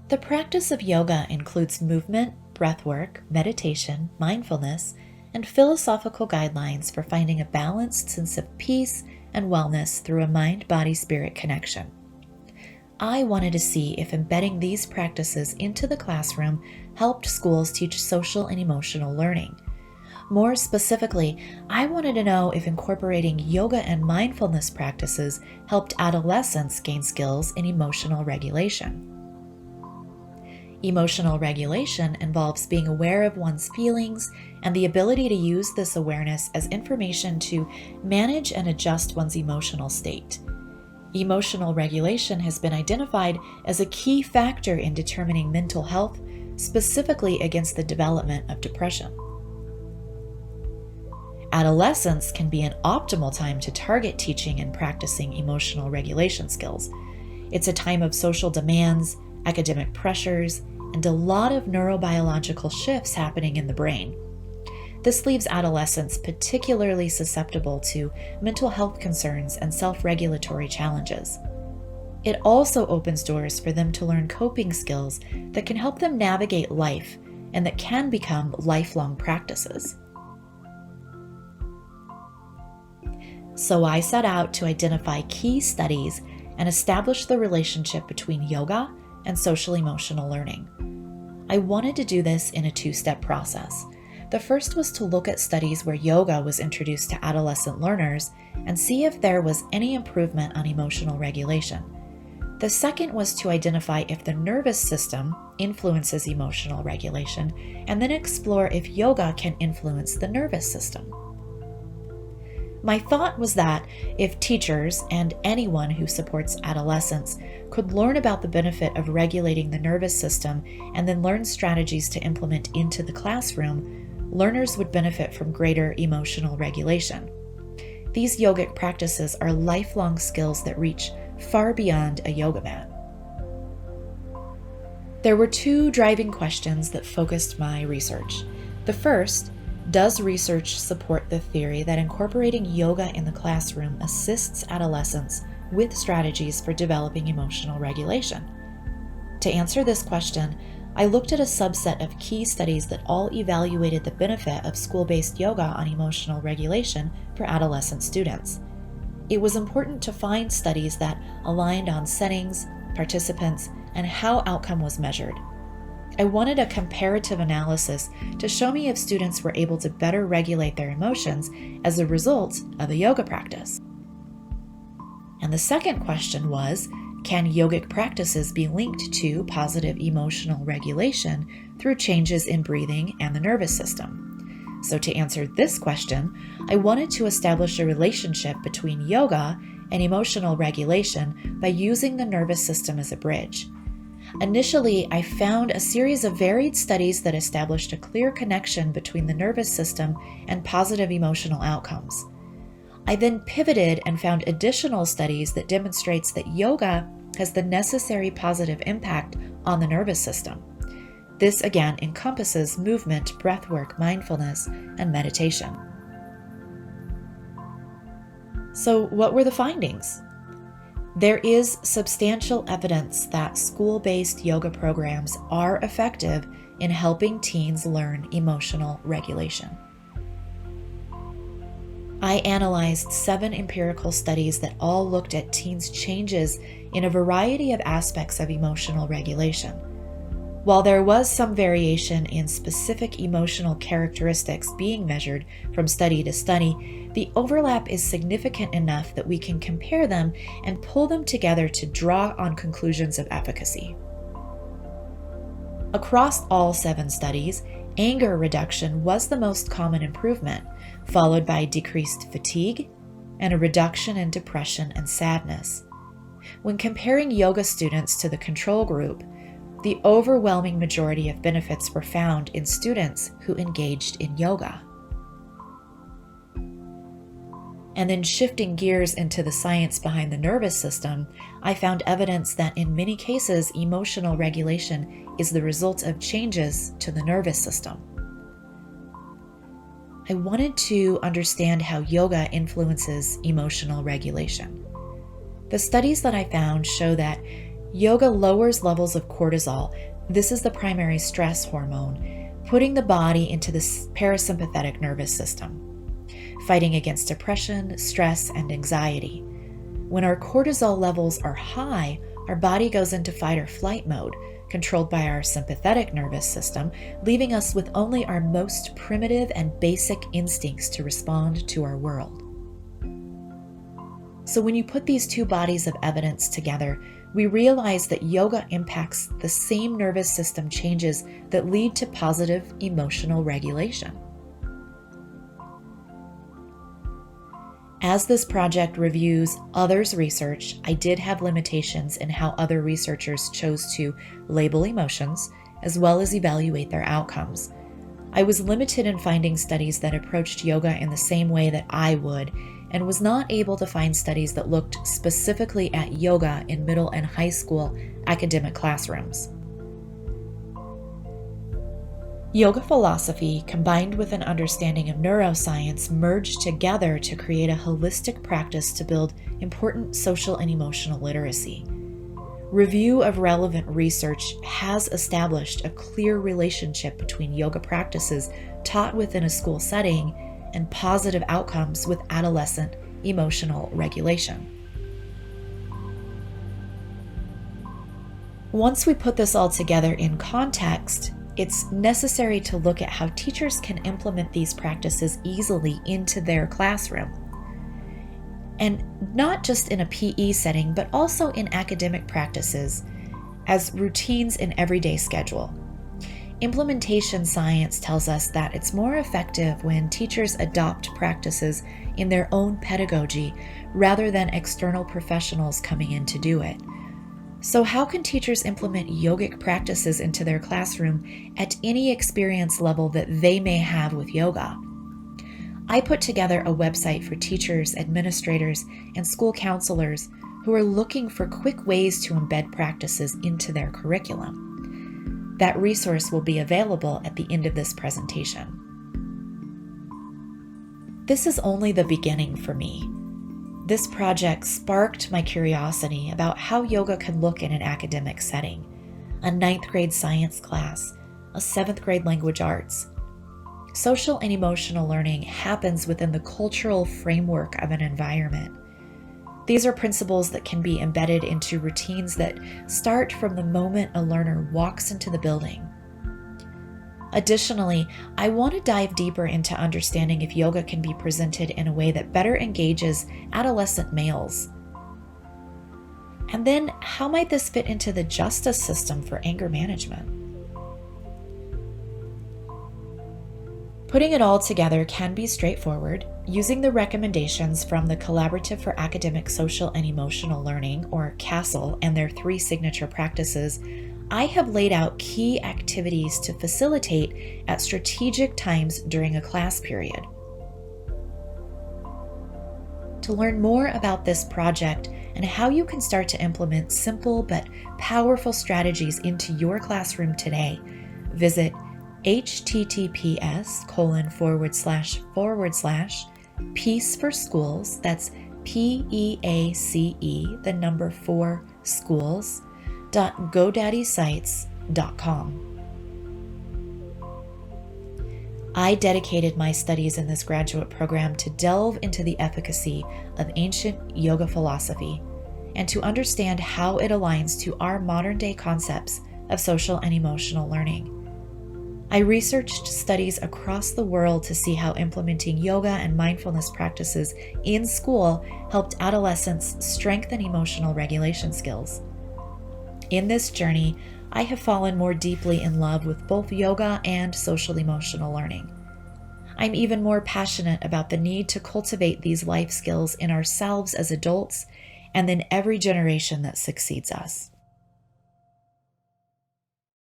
The practice of yoga includes movement, breathwork, meditation, mindfulness, and philosophical guidelines for finding a balanced sense of peace and wellness through a mind-body-spirit connection. I wanted to see if embedding these practices into the classroom helped schools teach social and emotional learning. More specifically, I wanted to know if incorporating yoga and mindfulness practices helped adolescents gain skills in emotional regulation. Emotional regulation involves being aware of one's feelings and the ability to use this awareness as information to manage and adjust one's emotional state. Emotional regulation has been identified as a key factor in determining mental health, specifically against the development of depression. Adolescence can be an optimal time to target teaching and practicing emotional regulation skills. It's a time of social demands, academic pressures, and a lot of neurobiological shifts happening in the brain. This leaves adolescents particularly susceptible to mental health concerns and self-regulatory challenges. It also opens doors for them to learn coping skills that can help them navigate life and that can become lifelong practices. So I set out to identify key studies and establish the relationship between yoga and social-emotional learning. I wanted to do this in a two-step process. The first was to look at studies where yoga was introduced to adolescent learners and see if there was any improvement on emotional regulation. The second was to identify if the nervous system influences emotional regulation, and then explore if yoga can influence the nervous system. My thought was that if teachers and anyone who supports adolescents could learn about the benefit of regulating the nervous system and then learn strategies to implement into the classroom, learners would benefit from greater emotional regulation. These yogic practices are lifelong skills that reach far beyond a yoga mat. There were two driving questions that focused my research. The first, does research support the theory that incorporating yoga in the classroom assists adolescents with strategies for developing emotional regulation? To answer this question, I looked at a subset of key studies that all evaluated the benefit of school-based yoga on emotional regulation for adolescent students. It was important to find studies that aligned on settings, participants, and how outcome was measured. I wanted a comparative analysis to show me if students were able to better regulate their emotions as a result of a yoga practice. And the second question was, can yogic practices be linked to positive emotional regulation through changes in breathing and the nervous system? So to answer this question, I wanted to establish a relationship between yoga and emotional regulation by using the nervous system as a bridge. Initially, I found a series of varied studies that established a clear connection between the nervous system and positive emotional outcomes. I then pivoted and found additional studies that demonstrates that yoga has the necessary positive impact on the nervous system. This again encompasses movement, breathwork, mindfulness, and meditation. So what were the findings? There is substantial evidence that school-based yoga programs are effective in helping teens learn emotional regulation. I analyzed 7 empirical studies that all looked at teens' changes in a variety of aspects of emotional regulation. While there was some variation in specific emotional characteristics being measured from study to study, the overlap is significant enough that we can compare them and pull them together to draw on conclusions of efficacy. Across all 7 studies, anger reduction was the most common improvement, followed by decreased fatigue and a reduction in depression and sadness. When comparing yoga students to the control group, the overwhelming majority of benefits were found in students who engaged in yoga. And then shifting gears into the science behind the nervous system, I found evidence that in many cases, emotional regulation is the result of changes to the nervous system. I wanted to understand how yoga influences emotional regulation. The studies that I found show that Yoga lowers levels of cortisol. This is the primary stress hormone, putting the body into the parasympathetic nervous system, fighting against depression, stress, and anxiety. When our cortisol levels are high, our body goes into fight or flight mode, controlled by our sympathetic nervous system, leaving us with only our most primitive and basic instincts to respond to our world. So when you put these two bodies of evidence together, we realize that yoga impacts the same nervous system changes that lead to positive emotional regulation. As this project reviews others' research, I did have limitations in how other researchers chose to label emotions, as well as evaluate their outcomes. I was limited in finding studies that approached yoga in the same way that I would, and was not able to find studies that looked specifically at yoga in middle and high school academic classrooms. Yoga philosophy, combined with an understanding of neuroscience, merged together to create a holistic practice to build important social and emotional literacy. Review of relevant research has established a clear relationship between yoga practices taught within a school setting and positive outcomes with adolescent emotional regulation. Once we put this all together in context, it's necessary to look at how teachers can implement these practices easily into their classroom. And not just in a PE setting, but also in academic practices as routines in everyday schedule. Implementation science tells us that it's more effective when teachers adopt practices in their own pedagogy rather than external professionals coming in to do it. So how can teachers implement yogic practices into their classroom at any experience level that they may have with yoga? I put together a website for teachers, administrators, and school counselors who are looking for quick ways to embed practices into their curriculum. That resource will be available at the end of this presentation. This is only the beginning for me. This project sparked my curiosity about how yoga can look in an academic setting, a 9th grade science class, a 7th grade language arts. Social and emotional learning happens within the cultural framework of an environment. These are principles that can be embedded into routines that start from the moment a learner walks into the building. Additionally, I want to dive deeper into understanding if yoga can be presented in a way that better engages adolescent males. And then, how might this fit into the justice system for anger management? Putting it all together can be straightforward. Using the recommendations from the Collaborative for Academic, Social, and Emotional Learning, or CASEL, and their 3 signature practices, I have laid out key activities to facilitate at strategic times during a class period. To learn more about this project and how you can start to implement simple but powerful strategies into your classroom today, visit https://peace4schools, that's PEACE, the number 4 schools.godaddyscites.com. I dedicated my studies in this graduate program to delve into the efficacy of ancient yoga philosophy and to understand how it aligns to our modern-day concepts of social and emotional learning. I researched studies across the world to see how implementing yoga and mindfulness practices in school helped adolescents strengthen emotional regulation skills. In this journey, I have fallen more deeply in love with both yoga and social emotional learning. I'm even more passionate about the need to cultivate these life skills in ourselves as adults and in every generation that succeeds us.